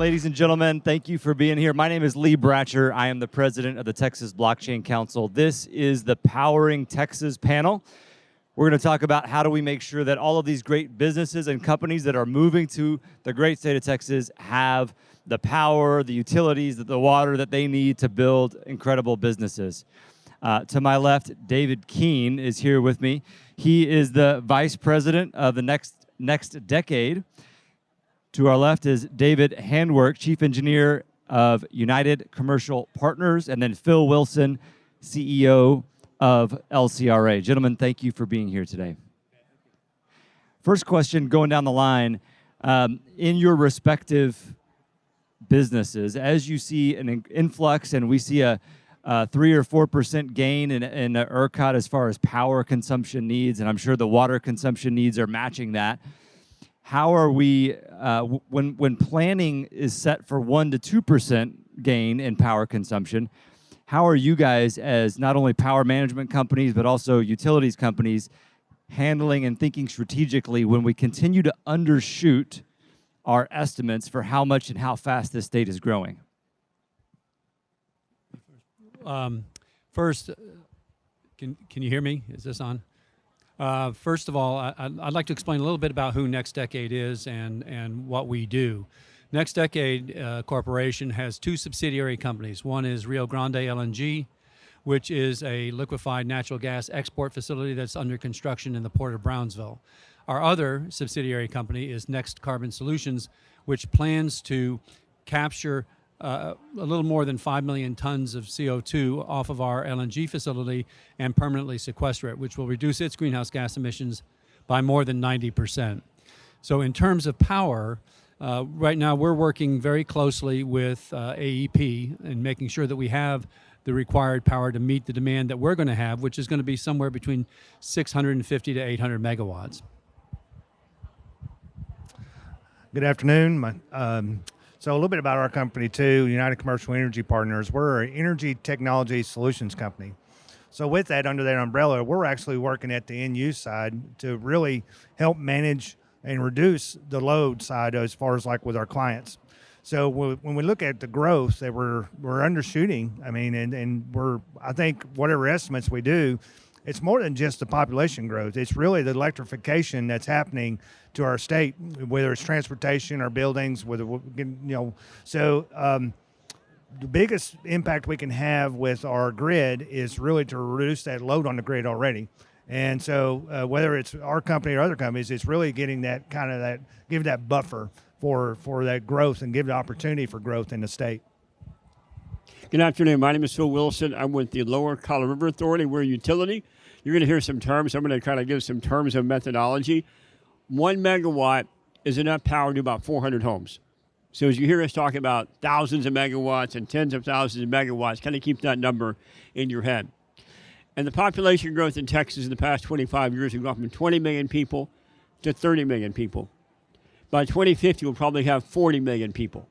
ladies and gentlemen. Thank you for being here. My name is Lee Bratcher. I am the president of the Texas Blockchain Council. This is the Powering Texas panel. We're going to talk about how do we make sure that all of these great businesses and companies that are moving to the great state of Texas have the power, the utilities, the water that they need to build incredible businesses. To my left, David Keene is here with me. He is the vice president of the next decade. To our left is David Handwerk, chief engineer of United Commercial Partners, and then Phil Wilson, CEO of LCRA. Gentlemen, thank you for being here today. First question, going down the line, in your respective businesses, as you see an influx and we see a 3 or 4% gain in ERCOT as far as power consumption needs, and I'm sure the water consumption needs are matching that. How are we, when planning is set for 1 to 2% gain in power consumption, how are you guys as not only power management companies, but also utilities companies handling and thinking strategically when we continue to undershoot our estimates for how much and how fast this state is growing? First, can you hear me? Is this on? First of all, I'd like to explain a little bit about who Next Decade is and what we do. Next Decade Corporation has 2 subsidiary companies. One is Rio Grande LNG, which is a liquefied natural gas export facility that's under construction in the port of Brownsville. Our other subsidiary company is Next Carbon Solutions, which plans to capture a little more than 5 million tons of CO2 off of our LNG facility and permanently sequester it, which will reduce its greenhouse gas emissions by more than 90%. So in terms of power, right now we're working very closely with AEP and making sure that we have the required power to meet the demand that we're going to have, which is going to be somewhere between 650 to 800 megawatts. Good afternoon. So a little bit about our company too, United Commercial Energy Partners. We're an energy technology solutions company. So with that, under that umbrella, we're actually working at the end use side to really help manage and reduce the load side as far as like with our clients. So when we look at the growth that we're undershooting, I mean, and I think whatever estimates we do, it's more than just the population growth. It's really the electrification that's happening to our state, whether it's transportation or buildings, whether, you know, so the biggest impact we can have with our grid is really to reduce that load on the grid already. And so whether it's our company or other companies, it's really getting that kind of give that buffer for that growth and give the opportunity for growth in the state. Good afternoon. My name is Phil Wilson. I'm with the Lower Colorado River Authority. We're a utility. You're going to hear some terms. I'm going to kind of give some terms of methodology. 1 megawatt is enough power to about 400 homes. So as you hear us talk about thousands of megawatts and tens of thousands of megawatts, kind of keep that number in your head. And the population growth in Texas in the past 25 years has gone from 20 million people to 30 million people. By 2050, we'll probably have 40 million people.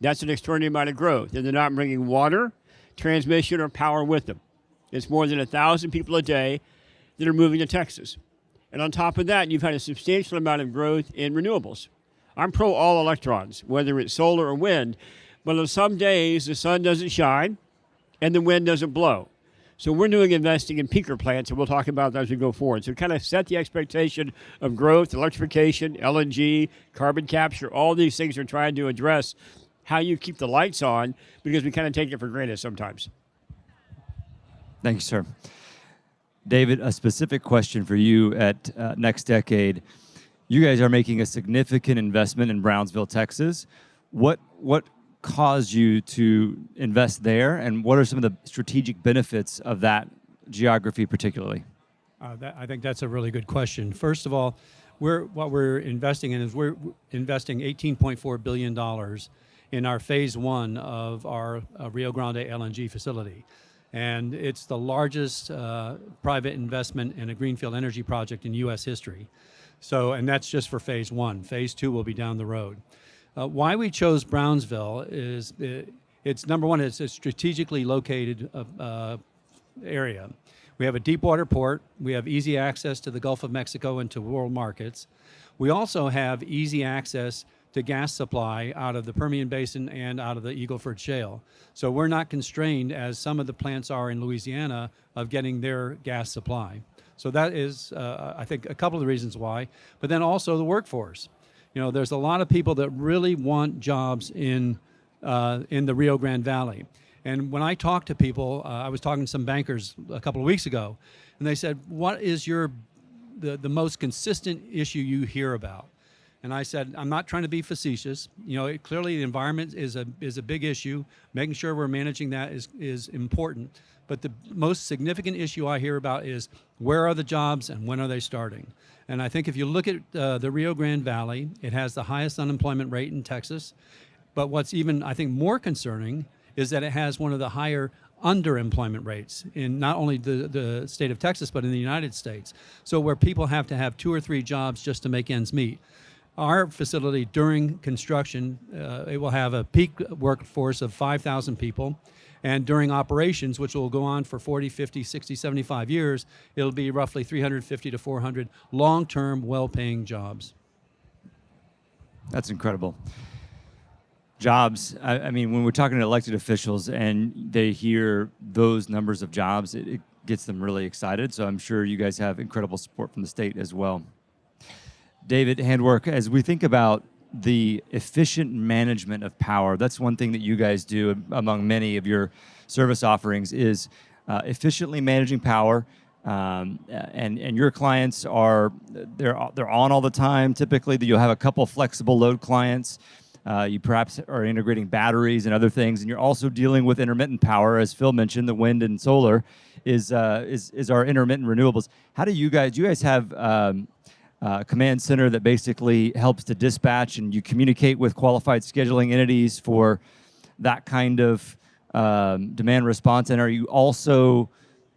That's an extraordinary amount of growth, and they're not bringing water, transmission, or power with them. It's more than 1,000 people a day that are moving to Texas. And on top of that, you've had a substantial amount of growth in renewables. I'm pro all electrons, whether it's solar or wind, but on some days the sun doesn't shine and the wind doesn't blow. So we're doing investing in peaker plants, and we'll talk about that as we go forward. So kind of set the expectation of growth, electrification, LNG, carbon capture, all these things are trying to address how you keep the lights on, because we kind of take it for granted sometimes. Thank you, sir. David, a specific question for you at Next Decade. You guys are making a significant investment in Brownsville, Texas. What caused you to invest there, and what are some of the strategic benefits of that geography particularly? I think that's a really good question. First of all, what we're investing in is we're investing $18.4 billion in our phase 1 of our Rio Grande LNG facility. And it's the largest private investment in a greenfield energy project in U.S. history. So, and that's just for phase 1. Phase 2 will be down the road. Why we chose Brownsville is it's number one, it's a strategically located area. We have a deep water port. We have easy access to the Gulf of Mexico and to world markets. We also have easy access to gas supply out of the Permian Basin and out of the Eagle Ford Shale. So we're not constrained, as some of the plants are in Louisiana, of getting their gas supply. So that is, I think, a couple of the reasons why. But then also the workforce. There's a lot of people that really want jobs in the Rio Grande Valley. And when I talk to people, I was talking to some bankers a couple of weeks ago, and they said, what is the most consistent issue you hear about? And I said, I'm not trying to be facetious. Clearly the environment is a big issue. Making sure we're managing that is important. But the most significant issue I hear about is, where are the jobs and when are they starting? And I think if you look at the Rio Grande Valley, it has the highest unemployment rate in Texas. But what's even, I think, more concerning is that it has one of the higher underemployment rates in not only the state of Texas, but in the United States. So where people have to have 2 or 3 jobs just to make ends meet. Our facility during construction, it will have a peak workforce of 5,000 people. And during operations, which will go on for 40, 50, 60, 75 years, it'll be roughly 350 to 400 long-term, well-paying jobs. That's incredible. Jobs, I mean, when we're talking to elected officials and they hear those numbers of jobs, it gets them really excited. So I'm sure you guys have incredible support from the state as well. David Handwork, as we think about the efficient management of power, that's one thing that you guys do among many of your service offerings, is efficiently managing power. And your clients they're on all the time. Typically, you'll have a couple flexible load clients. You perhaps are integrating batteries and other things, and you're also dealing with intermittent power, as Phil mentioned. The wind and solar is our intermittent renewables. How do you guys have command center that basically helps to dispatch, and you communicate with qualified scheduling entities for that kind of demand response? And are you also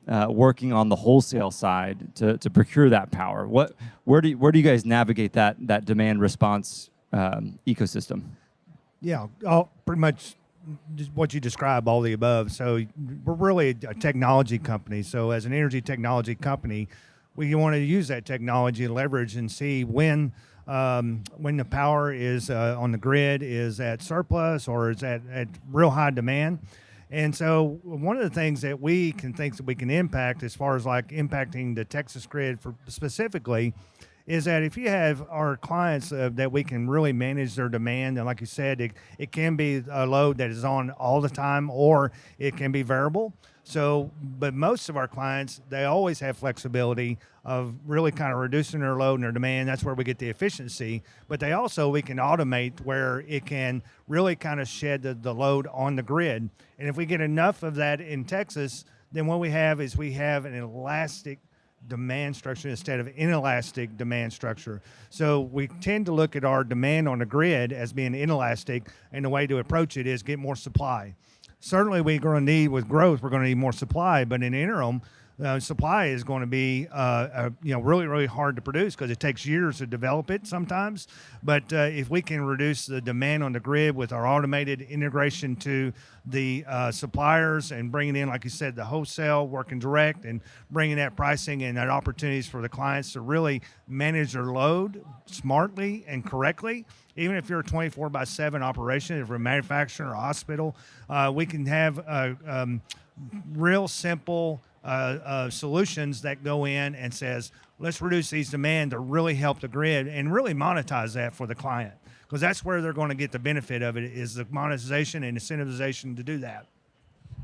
working on the wholesale side to procure that power? Where do you guys navigate that demand response ecosystem? Yeah, pretty much just what you described, all the above. So we're really a technology company. So as an energy technology company, we want to use that technology and leverage and see when the power is on the grid is at surplus or is at real high demand. And so one of the things that we can impact, as far as like impacting the Texas grid specifically, is that if you have our clients that we can really manage their demand, and like you said, it can be a load that is on all the time, or it can be variable. So, but most of our clients, they always have flexibility of really kind of reducing their load and their demand. That's where we get the efficiency. But we can automate where it can really kind of shed the load on the grid. And if we get enough of that in Texas, then what we have an elastic demand structure instead of inelastic demand structure. So we tend to look at our demand on the grid as being inelastic, and the way to approach it is get more supply. Certainly we're going to need, with growth, we're going to need more supply, but in the interim, supply is going to be really, really hard to produce because it takes years to develop it sometimes. But if we can reduce the demand on the grid with our automated integration to the suppliers and bringing in, like you said, the wholesale, working direct, and bringing that pricing and that opportunities for the clients to really manage their load smartly and correctly. Even if you're a 24/7 operation, if we're a manufacturer or a hospital, we can have real simple solutions that go in and says, let's reduce these demand to really help the grid and really monetize that for the client. Because that's where they're going to get the benefit of it, is the monetization and incentivization to do that.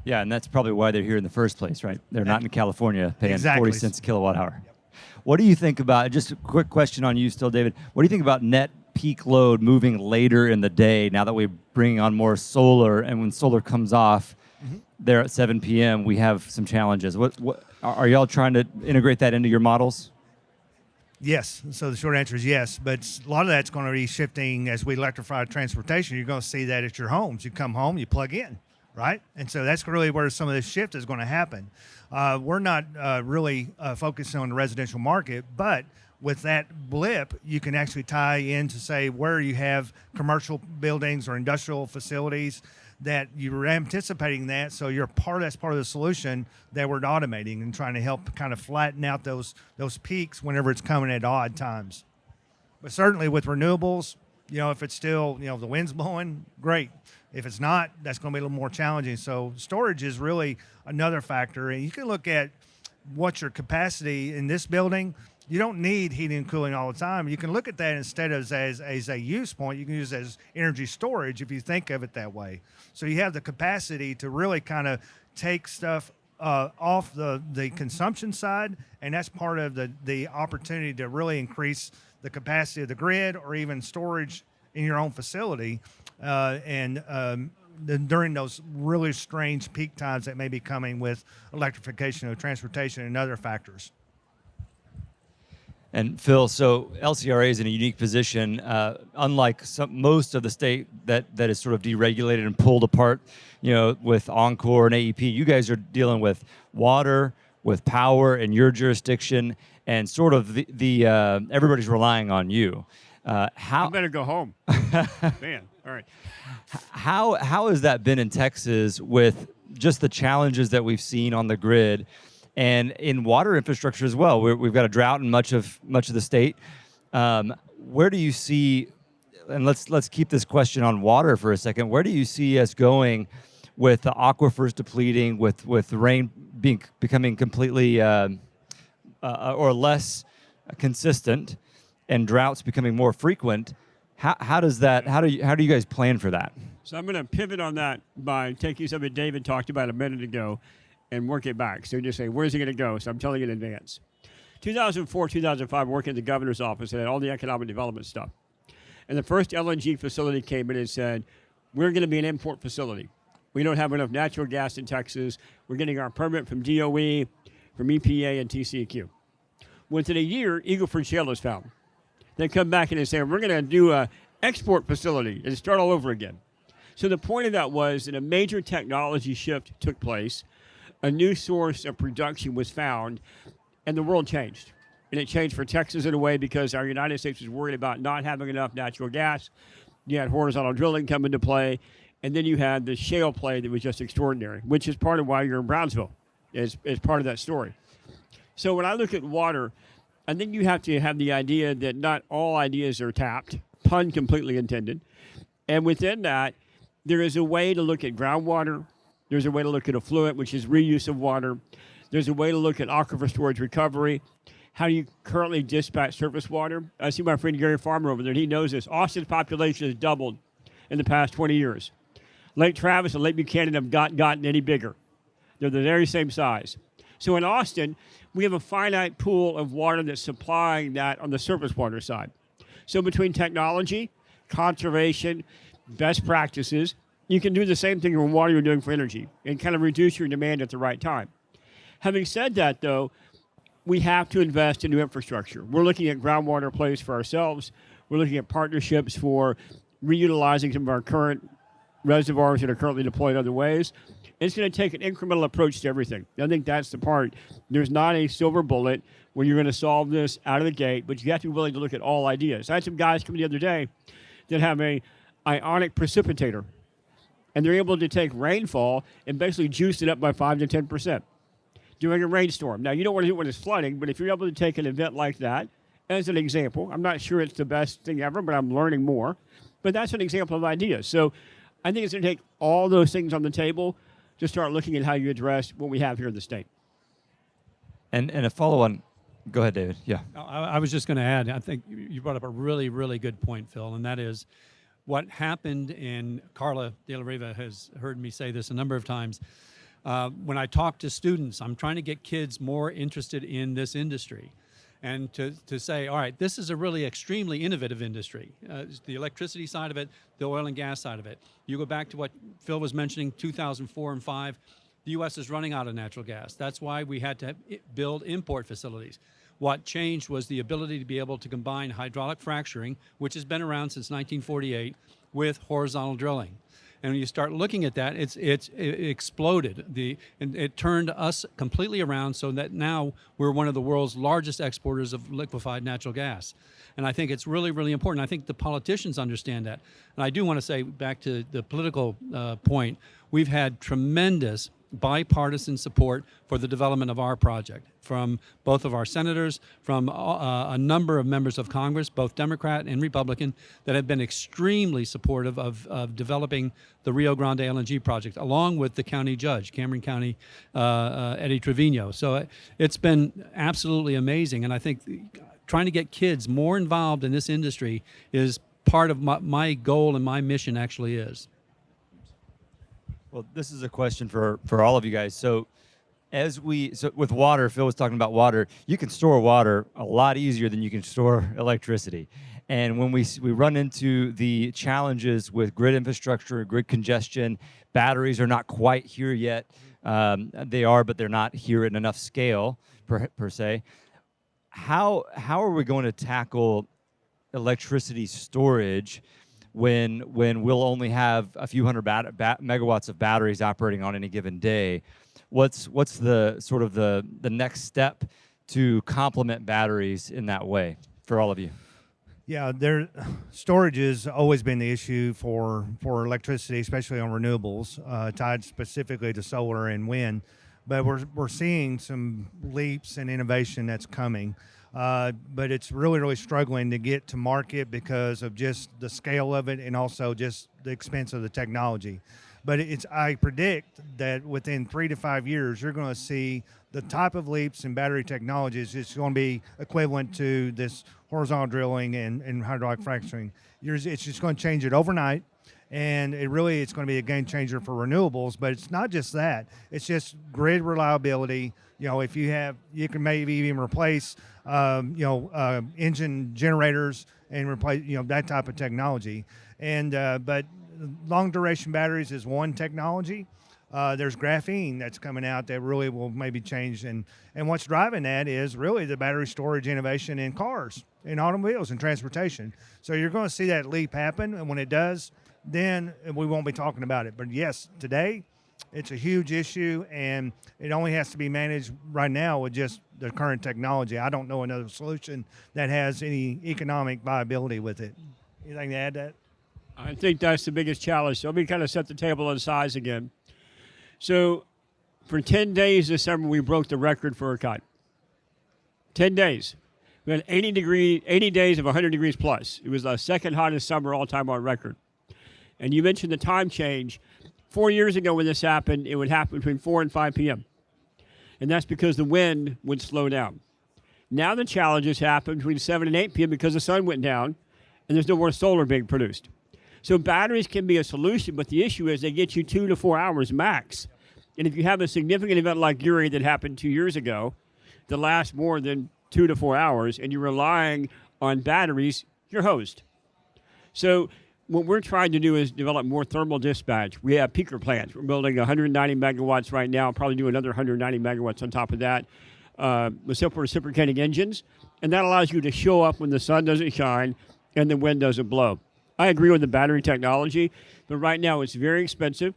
Yeah, and that's probably why they're here in the first place, right? They're not in California paying 40 cents a kilowatt hour. Yep. What do you think about, just a quick question on you still, David, what do you think about net peak load moving later in the day now that we're bringing on more solar, and when solar comes off there at 7 p.m., we have some challenges? What are y'all trying to integrate that into your models? Yes. So the short answer is yes. But a lot of that's going to be shifting as we electrify transportation. You're going to see that at your homes. You come home, you plug in, right? And so that's really where some of this shift is going to happen. We're not really focusing on the residential market, but with that blip, you can actually tie in to say where you have commercial buildings or industrial facilities that you're anticipating that, so that's part of the solution that we're automating and trying to help kind of flatten out those peaks whenever it's coming at odd times. But certainly with renewables, If it's still, the wind's blowing, great. If it's not, that's going to be a little more challenging. So storage is really another factor. And you can look at what's your capacity in this building. You don't need heating and cooling all the time. You can look at that instead of as a use point. You can use it as energy storage if you think of it that way. So you have the capacity to really kind of take stuff off the consumption side, and that's part of the opportunity to really increase the capacity of the grid or even storage in your own facility. During those really strange peak times that may be coming with electrification of transportation and other factors. And Phil, so LCRA is in a unique position, unlike most of the state that is sort of deregulated and pulled apart, with Encore and AEP. You guys are dealing with water, with power in your jurisdiction, and sort of the everybody's relying on you. I better go home. Man, all right. How has that been in Texas with just the challenges that we've seen on the grid and in water infrastructure as well? We've got a drought in much of the state. Where do you see, and let's keep this question on water for a second, where do you see us going with the aquifers depleting, with the rain becoming completely or less consistent, and droughts becoming more frequent? How do you guys plan for that? So I'm going to pivot on that by taking something David talked about a minute ago and work it back. So you just say, where's it going to go? So I'm telling you in advance. 2004, 2005, working at the governor's office and had all the economic development stuff. And the first LNG facility came in and said, we're going to be an import facility. We don't have enough natural gas in Texas. We're getting our permit from DOE, from EPA, and TCEQ. Within a year, Eagle Ford Shale is found. They come back and they say, we're going to do an export facility and start all over again. So the point of that was that a major technology shift took place, a new source of production was found, and the world changed. And it changed for Texas in a way because our United States was worried about not having enough natural gas. You had horizontal drilling come into play, and then you had the shale play that was just extraordinary, which is part of why you're in Brownsville, is part of that story. So when I look at water, I think you have to have the idea that not all ideas are tapped, pun completely intended. And within that, there is a way to look at groundwater. There's a way to look at affluent, which is reuse of water. There's a way to look at aquifer storage recovery. How do you currently dispatch surface water? I see my friend Gary Farmer over there, and he knows this. Austin's population has doubled in the past 20 years. Lake Travis and Lake Buchanan have gotten any bigger. They're the very same size. So in Austin, we have a finite pool of water that's supplying that on the surface water side. So between technology, conservation, best practices, you can do the same thing in water you're doing for energy and kind of reduce your demand at the right time. Having said that, though, we have to invest in new infrastructure. We're looking at groundwater plays for ourselves. We're looking at partnerships for reutilizing some of our current reservoirs that are currently deployed other ways. It's going to take an incremental approach to everything. I think that's the part. There's not a silver bullet where you're going to solve this out of the gate, but you have to be willing to look at all ideas. I had some guys come the other day that have a ionic precipitator, and they're able to take rainfall and basically juice it up by 5 to 10% during a rainstorm. Now, you don't want to do it when it's flooding, but if you're able to take an event like that, as an example, I'm not sure it's the best thing ever, but I'm learning more. But that's an example of ideas. So I think it's going to take all those things on the table to start looking at how you address what we have here in the state. And a follow-on. Go ahead, David. Yeah. I was just going to add, I think you brought up a really, really good point, Phil, and that is what happened, and Carla De La Riva has heard me say this a number of times. When I talk to students, I'm trying to get kids more interested in this industry and to say, all right, this is a really extremely innovative industry. The electricity side of it, the oil and gas side of it. You go back to what Phil was mentioning, 2004 and 5, the U.S. is running out of natural gas. That's why we had to build import facilities. What changed was the ability to be able to combine hydraulic fracturing, which has been around since 1948, with horizontal drilling. And when you start looking at that, it exploded. And it turned us completely around so that now we're one of the world's largest exporters of liquefied natural gas. And I think it's really, really important. I think the politicians understand that. And I do want to say, back to the political point, we've had tremendous bipartisan support for the development of our project from both of our senators, from a number of members of Congress, both Democrat and Republican, that have been extremely supportive of developing the Rio Grande LNG project, along with the county judge, Cameron County, Eddie Trevino. So it's been absolutely amazing, and I think trying to get kids more involved in this industry is part of my goal and my mission actually is. Well, this is a question for all of you guys. So with water, Phil was talking about water. You can store water a lot easier than you can store electricity. And when we run into the challenges with grid infrastructure, grid congestion, batteries are not quite here yet. They are, but they're not here at enough scale per se. How are we going to tackle electricity storage when we'll only have a few hundred megawatts of batteries operating on any given day? What's the sort of the next step to complement batteries in that way for all of you? Yeah, storage has always been the issue for electricity, especially on renewables, tied specifically to solar and wind. But we're seeing some leaps in innovation that's coming. But it's really struggling to get to market because of just the scale of it and also just the expense of the technology. But I predict that within 3 to 5 years, you're going to see the type of leaps in battery technologies is going to be equivalent to this horizontal drilling and hydraulic fracturing. It's just going to change it overnight. And it's going to be a game changer for renewables, but it's not just that. It's just grid reliability. If you can maybe even replace, engine generators and replace, that type of technology. And but long duration batteries is one technology. There's graphene that's coming out that really will maybe change. And what's driving that is really the battery storage innovation in cars, in automobiles, and transportation. So you're going to see that leap happen, and when it does, then we won't be talking about it. But yes, today it's a huge issue, and it only has to be managed right now with just the current technology. I don't know another solution that has any economic viability with it. Anything to add to that? I think that's the biggest challenge. So let me kind of set the table on size again. So for 10 days this summer, we broke the record for ERCOT. 10 days. We had 80 days of 100 degrees plus. It was the second hottest summer all time on record. And you mentioned the time change. 4 years ago when this happened, it would happen between 4 and 5 p.m. And that's because the wind would slow down. Now the challenges happen between 7 and 8 p.m. because the sun went down and there's no more solar being produced. So batteries can be a solution, but the issue is they get you 2 to 4 hours max. And if you have a significant event like Uri that happened 2 years ago that lasts more than 2 to 4 hours and you're relying on batteries, you're hosed. So what we're trying to do is develop more thermal dispatch. We have peaker plants. We're building 190 megawatts right now, probably do another 190 megawatts on top of that with simple reciprocating engines. And that allows you to show up when the sun doesn't shine and the wind doesn't blow. I agree with the battery technology, but right now it's very expensive.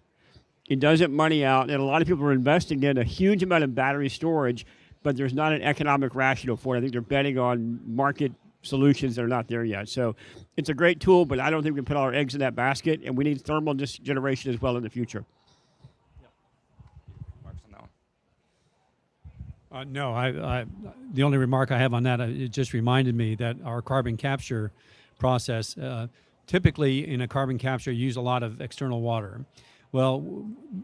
It doesn't money out, and a lot of people are investing in a huge amount of battery storage, but there's not an economic rationale for it. I think they're betting on market solutions that are not there yet. So it's a great tool, but I don't think we can put all our eggs in that basket, and we need thermal generation as well in the future. No, the only remark I have on that, it just reminded me that our carbon capture process, typically in a carbon capture, you use a lot of external water. Well,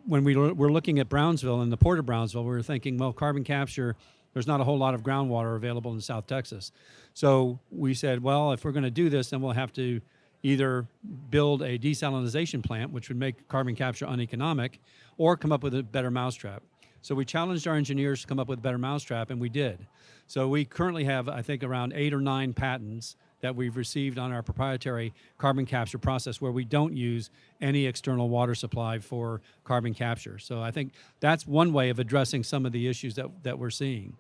when we're looking at Brownsville and the Port of Brownsville, we were thinking, well, carbon capture, there's not a whole lot of groundwater available in South Texas. So we said, well, if we're going to do this, then we'll have to either build a desalinization plant, which would make carbon capture uneconomic, or come up with a better mousetrap. So we challenged our engineers to come up with a better mousetrap, and we did. So we currently have, I think, around 8 or 9 patents that we've received on our proprietary carbon capture process where we don't use any external water supply for carbon capture. So I think that's one way of addressing some of the issues that we're seeing.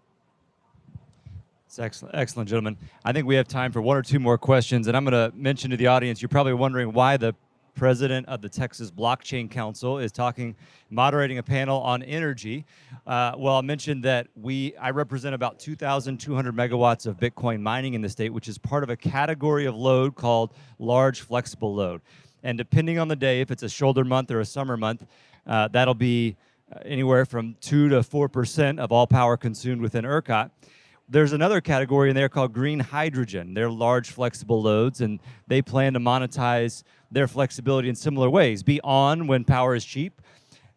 It's excellent, gentlemen. I think we have time for 1 or 2 more questions, and I'm going to mention to the audience, you're probably wondering why the president of the Texas Blockchain Council is moderating a panel on energy. Well, I'll mention that I represent about 2,200 megawatts of Bitcoin mining in the state, which is part of a category of load called large flexible load. And depending on the day, if it's a shoulder month or a summer month, That'll be anywhere from 2 to 4% of all power consumed within ERCOT. There's another category in there called green hydrogen. They're large flexible loads, and they plan to monetize their flexibility in similar ways. Be on when power is cheap.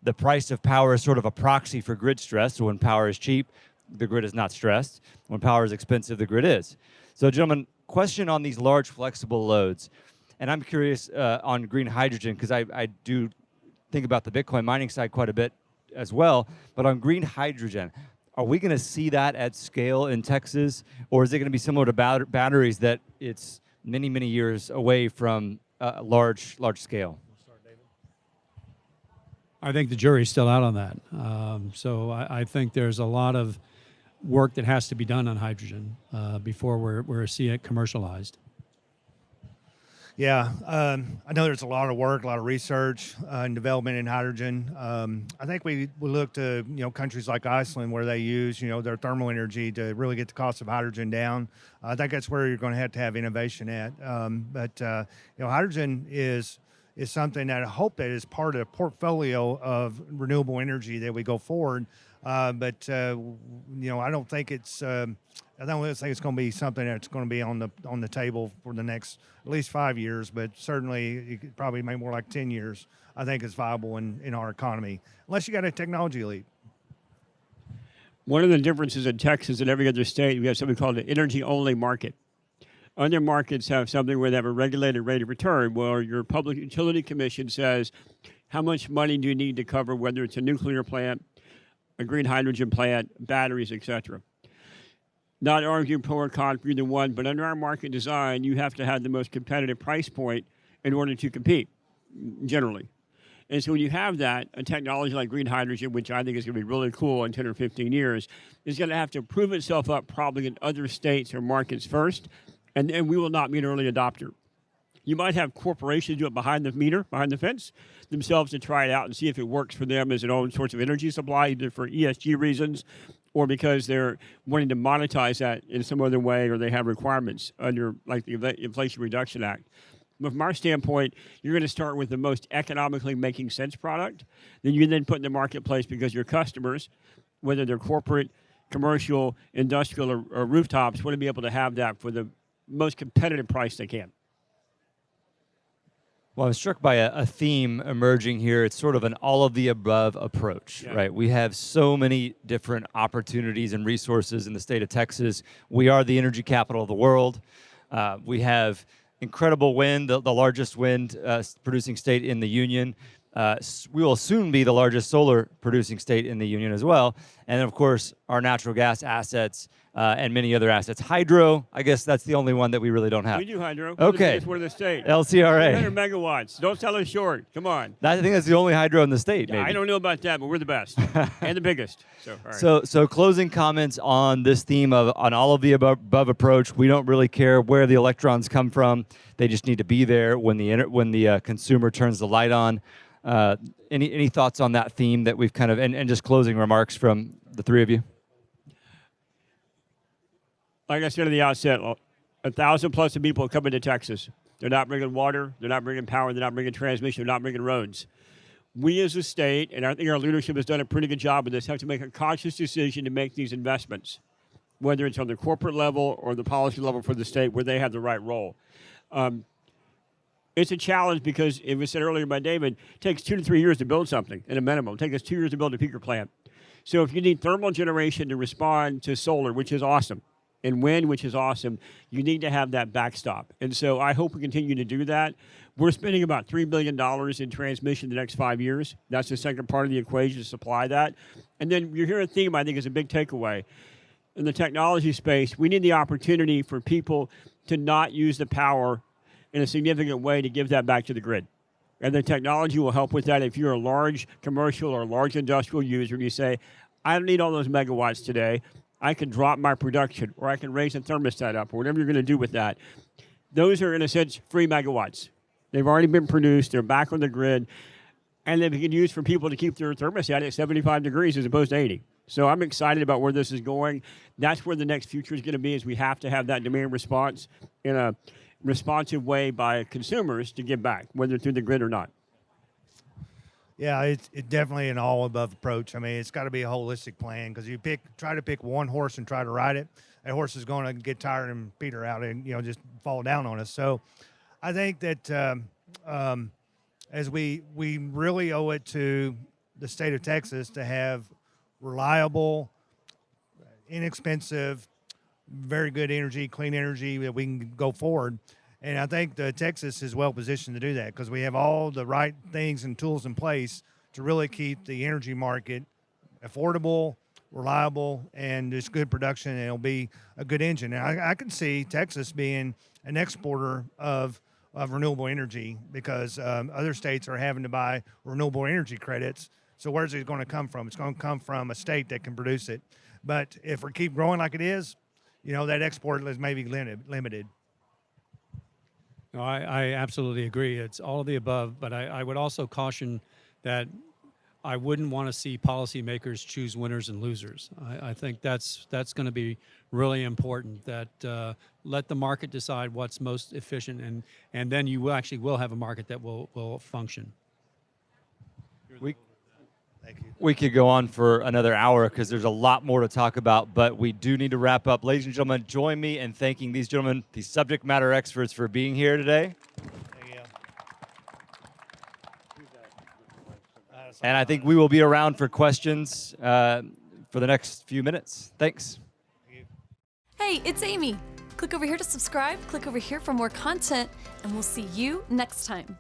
The price of power is sort of a proxy for grid stress. So when power is cheap, the grid is not stressed. When power is expensive, the grid is. So gentlemen, question on these large flexible loads. And I'm curious on green hydrogen, because I do think about the Bitcoin mining side quite a bit as well. But on green hydrogen, are we going to see that at scale in Texas? Or is it going to be similar to batteries that it's many, many years away from large scale? I think the jury's still out on that. So I think there's a lot of work that has to be done on hydrogen before we're seeing it commercialized. Yeah, I know there's a lot of work, a lot of research and development in hydrogen. I think we look to countries like Iceland where they use their thermal energy to really get the cost of hydrogen down. I think that's where you're going to have innovation at. But hydrogen is something that I hope that is part of the portfolio of renewable energy that we go forward. But I don't think it's. I don't think it's going to be something that's going to be on the table for the next at least 5 years, but certainly it could probably make more like 10 years. I think it's viable in our economy, unless you got a technology leap. One of the differences in Texas and every other state, we have something called an energy-only market. Other markets have something where they have a regulated rate of return, where your Public Utility Commission says, how much money do you need to cover, whether it's a nuclear plant, a green hydrogen plant, batteries, et cetera. Not arguing pro or con for either one, but under our market design, you have to have the most competitive price point in order to compete, generally. And so when you have that, a technology like green hydrogen, which I think is going to be really cool in 10 or 15 years, is going to have to prove itself up probably in other states or markets first, and we will not be an early adopter. You might have corporations do it behind the meter, behind the fence, themselves to try it out and see if it works for them as their own source of energy supply, either for ESG reasons or because they're wanting to monetize that in some other way, or they have requirements under like the Inflation Reduction Act. But from our standpoint, you're going to start with the most economically making sense product. Then you then put in the marketplace because your customers, whether they're corporate, commercial, industrial, or rooftops, want to be able to have that for the most competitive price they can. Well, I'm struck by a theme emerging here. It's sort of an all-of-the-above approach, right? We have so many different opportunities and resources in the state of Texas. We are the energy capital of the world. We have incredible wind, the largest wind producing state in the union. We will soon be the largest solar producing state in the union as well. And of course, our natural gas assets and many other assets. Hydro, I guess that's the only one that we really don't have. We do hydro. Okay. We're the state. LCRA. 100 megawatts. Don't sell us short. Come on. I think that's the only hydro in the state, Yeah, maybe. I don't know about that, but we're the best and the biggest. So, all right. So closing comments on this theme of an all of the above approach. We don't really care where the electrons come from. They just need to be there when the consumer turns the light on. Any thoughts on that theme that we've kind of, and just closing remarks from the three of you? Like I said at the outset, 1,000 plus of people coming to Texas. They're not bringing water, they're not bringing power, they're not bringing transmission, they're not bringing roads. We as a state, and I think our leadership has done a pretty good job with this, have to make a conscious decision to make these investments, whether it's on the corporate level or the policy level for the state where they have the right role. It's a challenge because, it was said earlier by David, it takes 2 to 3 years to build something at a minimum. It takes us 2 years to build a peaker plant. So if you need thermal generation to respond to solar, which is awesome, and wind, which is awesome, you need to have that backstop. And so I hope we continue to do that. We're spending about $3 billion in transmission the next 5 years. That's the second part of the equation to supply that. And then you're hearing a theme I think is a big takeaway. In the technology space, we need the opportunity for people to not use the power in a significant way to give that back to the grid. And the technology will help with that. If you're a large commercial or large industrial user and you say, I don't need all those megawatts today, I can drop my production, or I can raise the thermostat up, or whatever you're going to do with that. Those are, in a sense, free megawatts. They've already been produced. They're back on the grid. And they can use for people to keep their thermostat at 75 degrees as opposed to 80. So I'm excited about where this is going. That's where the next future is going to be, is we have to have that demand response in a responsive way by consumers to give back, whether through the grid or not. Yeah, it's definitely an all above approach. I mean, it's got to be a holistic plan because you try to pick one horse and try to ride it. That horse is going to get tired and peter out and just fall down on us. So, I think that as we really owe it to the state of Texas to have reliable, inexpensive, very good energy, clean energy that we can go forward. And I think Texas is well positioned to do that because we have all the right things and tools in place to really keep the energy market affordable, reliable, and just good production. And it'll be a good engine. And I can see Texas being an exporter of renewable energy because other states are having to buy renewable energy credits. So where's it going to come from? It's going to come from a state that can produce it. But if we keep growing like it is, that export is maybe limited. No, I absolutely agree. It's all of the above, but I would also caution that I wouldn't want to see policymakers choose winners and losers. I think that's going to be really important, that let the market decide what's most efficient, and then you will have a market that will function. Thank you. We could go on for another hour because there's a lot more to talk about, but we do need to wrap up. Ladies and gentlemen, join me in thanking these gentlemen, these subject matter experts, for being here today. Thank you. And I think we will be around for questions for the next few minutes. Thanks. Hey, it's Amy. Click over here to subscribe, click over here for more content, and we'll see you next time.